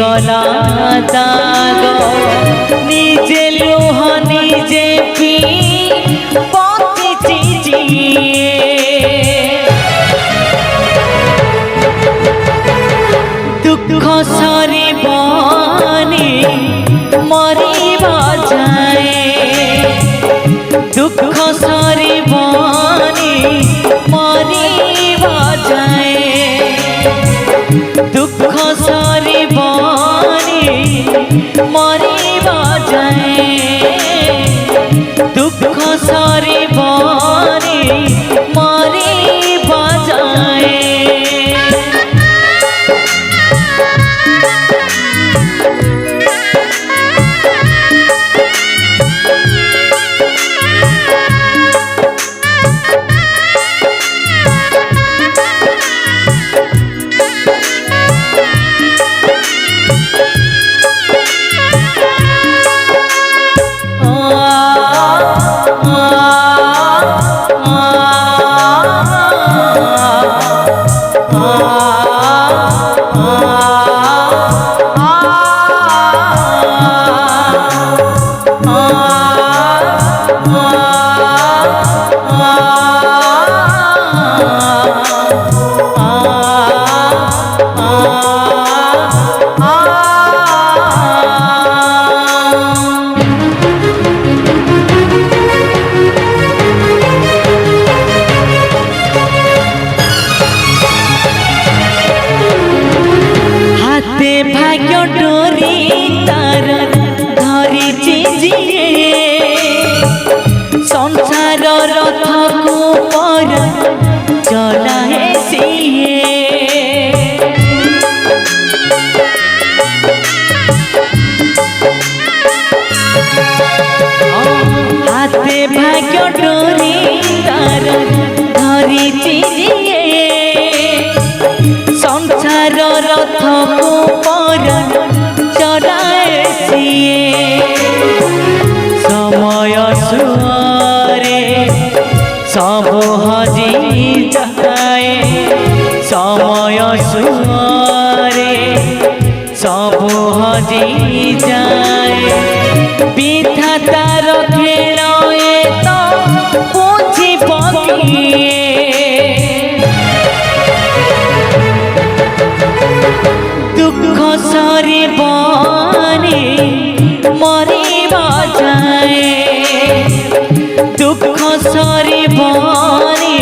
गला दाग निजे लुह निजे पी पतिची जिए दुख सरिबनी मरिबा जाए दुख सरिबनी मरिबा जाए दुख सरिबनी मरिबा जाए दुख सरिबनी मरिबा जाए भाग्य डोरी तार धरी जिए संसार रथ को पर चलाए सिए हाथे भाग्य डोरी तार धरी जिए संसार रथ को पर चलाए सिए समय सुरे सब हजी जाए समय सुरे सब हजी जाए विधातार खेल तो पूछी पकिए दुख सरिबनी मरिबा जाए दुख सरिबनी